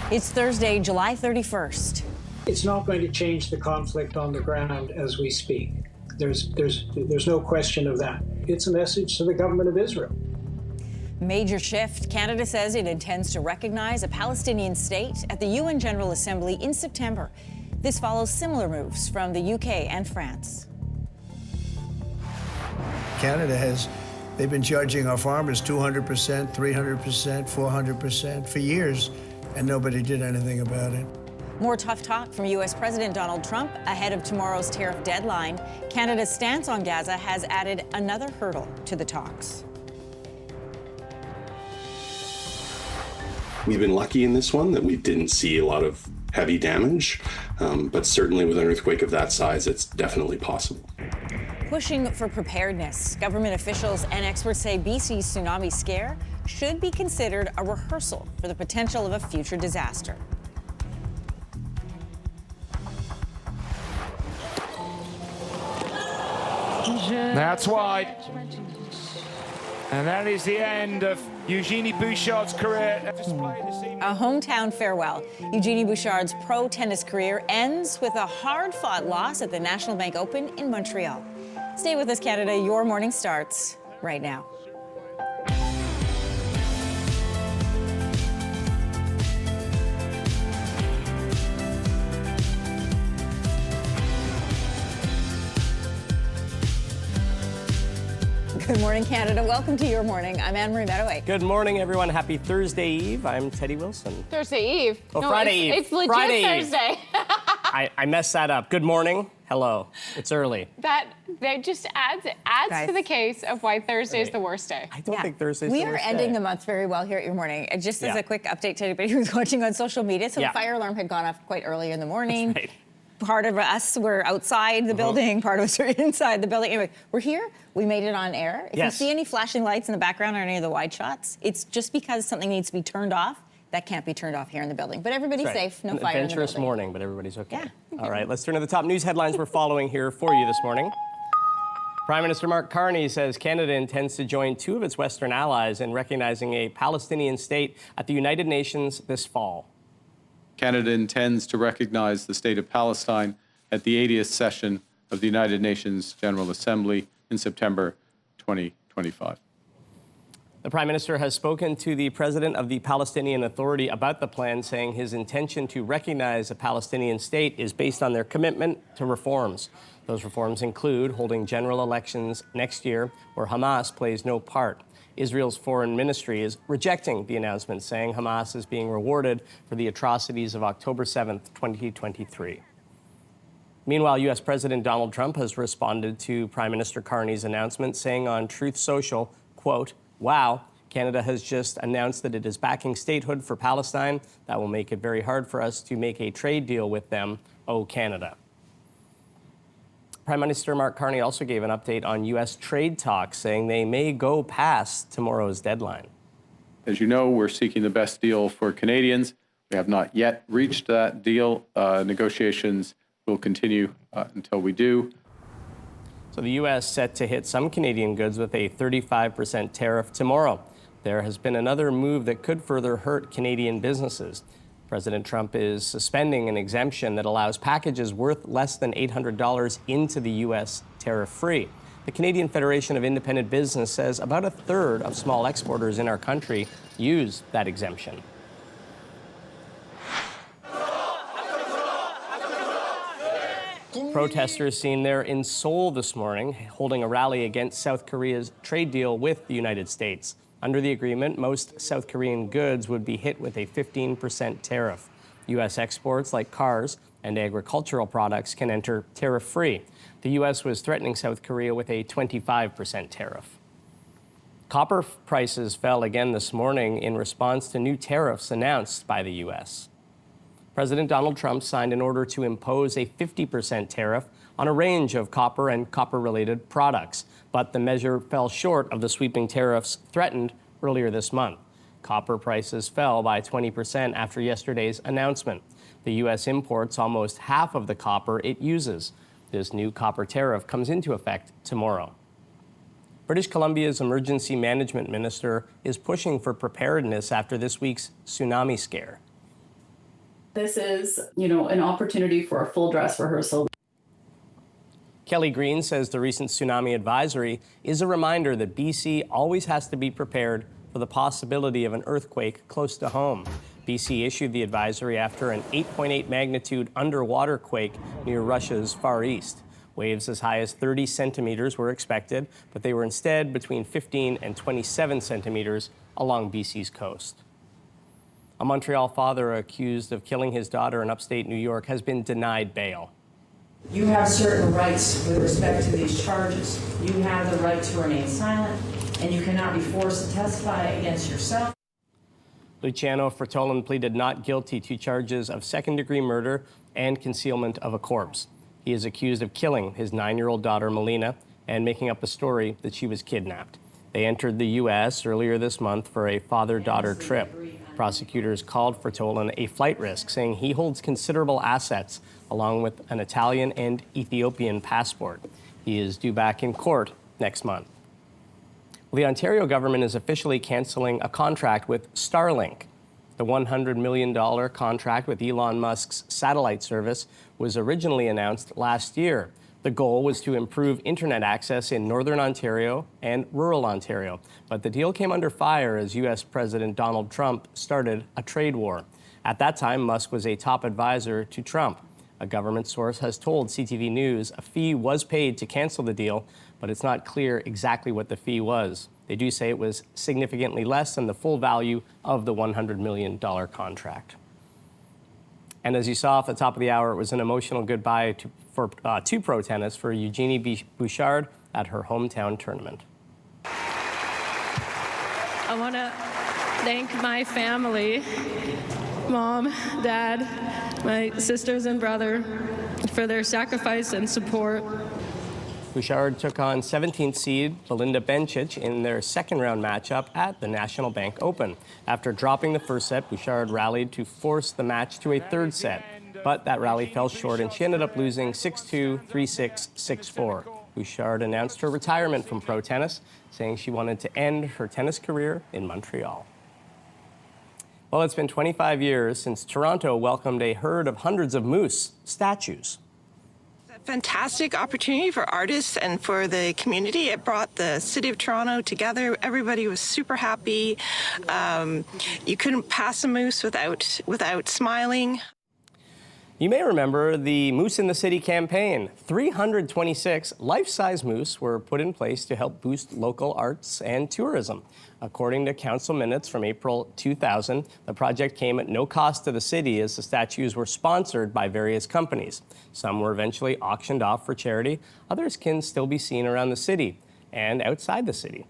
It's Thursday, July 31st. It's not going to change the conflict on the ground as we speak. There's no question of that. It's a message to the government of Israel. Major shift. Canada says it intends to recognize a Palestinian state at the UN General Assembly in September. This follows similar moves from the UK and France. They've been charging our farmers 200%, 300%, 400% for years, and nobody did anything about it. More tough talk from U.S. President Donald Trump ahead of tomorrow's tariff deadline. Canada's stance on Gaza has added another hurdle to the talks. We've been lucky in this one that we didn't see a lot of heavy damage, but certainly with an earthquake of that size, it's definitely possible. Pushing for preparedness. Government officials and experts say BC's tsunami scare should be considered a rehearsal for the potential of a future disaster. That's wide. And that is the end of Eugenie Bouchard's career. A hometown farewell. Eugenie Bouchard's pro tennis career ends with a hard-fought loss at the National Bank Open in Montreal. Stay with us, Canada. Your morning starts right now. Good morning, Canada. Welcome to Your Morning. I'm Anne-Marie Mediwake. Good morning, everyone. Happy Thursday Eve. I'm Teddy Wilson. Thursday Eve. Oh, no, Friday Eve. It's legit Friday Thursday. Eve. I messed that up. Good morning. Hello. It's early. That just adds to the case of why Thursday is the worst day. I don't think Thursday's We the are worst ending day. the month very well here at Your Morning. Just as a quick update to anybody who's watching on social media, so the fire alarm had gone off quite early in the morning. That's right. Part of us were outside the building, part of us were inside the building. Anyway, we're here. We made it on air. If you see any flashing lights in the background or any of the wide shots, it's just because something needs to be turned off. That can't be turned off here in the building. But everybody's safe, no fire in the building. Adventurous morning, but everybody's okay. Yeah. All right, let's turn to the top news headlines we're following here for you this morning. Prime Minister Mark Carney says Canada intends to join two of its Western allies in recognizing a Palestinian state at the United Nations this fall. Canada intends to recognize the state of Palestine at the 80th session of the United Nations General Assembly in September 2025. The Prime Minister has spoken to the President of the Palestinian Authority about the plan, saying his intention to recognize a Palestinian state is based on their commitment to reforms. Those reforms include holding general elections next year where Hamas plays no part. Israel's foreign ministry is rejecting the announcement, saying Hamas is being rewarded for the atrocities of October 7th, 2023. Meanwhile, U.S. President Donald Trump has responded to Prime Minister Carney's announcement, saying on Truth Social, quote, "Wow, Canada has just announced that it is backing statehood for Palestine. That will make it very hard for us to make a trade deal with them. Oh, Canada." Prime Minister Mark Carney also gave an update on U.S. trade talks, saying they may go past tomorrow's deadline. As you know, we're seeking the best deal for Canadians. We have not yet reached that deal. Negotiations will continue until we do. So the U.S. set to hit some Canadian goods with a 35% tariff tomorrow. There has been another move that could further hurt Canadian businesses. President Trump is suspending an exemption that allows packages worth less than $800 into the U.S. tariff-free. The Canadian Federation of Independent Business says about a third of small exporters in our country use that exemption. Protesters seen there in Seoul this morning, holding a rally against South Korea's trade deal with the United States. Under the agreement, most South Korean goods would be hit with a 15% tariff. U.S. exports like cars and agricultural products can enter tariff-free. The U.S. was threatening South Korea with a 25% tariff. Copper prices fell again this morning in response to new tariffs announced by the U.S. President Donald Trump signed an order to impose a 50% tariff on a range of copper and copper-related products, but the measure fell short of the sweeping tariffs threatened earlier this month. Copper prices fell by 20% after yesterday's announcement. The U.S. imports almost half of the copper it uses. This new copper tariff comes into effect tomorrow. British Columbia's emergency management minister is pushing for preparedness after this week's tsunami scare. This is, an opportunity for a full dress rehearsal. Kelly Green says the recent tsunami advisory is a reminder that BC always has to be prepared for the possibility of an earthquake close to home. BC issued the advisory after an 8.8 magnitude underwater quake near Russia's Far East. Waves as high as 30 centimeters were expected, but they were instead between 15 and 27 centimeters along BC's coast. A Montreal father accused of killing his daughter in upstate New York has been denied bail. You have certain rights with respect to these charges. You have the right to remain silent, and you cannot be forced to testify against yourself. Luciano Fertolan pleaded not guilty to charges of second-degree murder and concealment of a corpse. He is accused of killing his 9-year-old daughter, Melina, and making up a story that she was kidnapped. They entered the U.S. earlier this month for a father-daughter trip. Prosecutors called Fertolan a flight risk, saying he holds considerable assets, along with an Italian and Ethiopian passport. He is due back in court next month. Well, the Ontario government is officially canceling a contract with Starlink. The $100 million contract with Elon Musk's satellite service was originally announced last year. The goal was to improve internet access in Northern Ontario and rural Ontario. But the deal came under fire as U.S. President Donald Trump started a trade war. At that time, Musk was a top advisor to Trump. A government source has told CTV News a fee was paid to cancel the deal, but it's not clear exactly what the fee was. They do say it was significantly less than the full value of the $100 million contract. And as you saw off the top of the hour, it was an emotional goodbye for two pro tennis for Eugenie Bouchard at her hometown tournament. I want to thank my family, Mom, Dad, my sisters and brother, for their sacrifice and support. Bouchard took on 17th seed Belinda Bencic in their second-round matchup at the National Bank Open. After dropping the first set, Bouchard rallied to force the match to a third set. But that rally fell short, and she ended up losing 6-2, 3-6, 6-4. Bouchard announced her retirement from pro tennis, saying she wanted to end her tennis career in Montreal. Well, it's been 25 years since Toronto welcomed a herd of hundreds of moose statues. Fantastic opportunity for artists and for the community. It brought the city of Toronto together. Everybody was super happy. You couldn't pass a moose without smiling. You may remember the Moose in the City campaign. 326 life-size moose were put in place to help boost local arts and tourism. According to council minutes from April 2000, the project came at no cost to the city as the statues were sponsored by various companies. Some were eventually auctioned off for charity. Others can still be seen around the city and outside the city.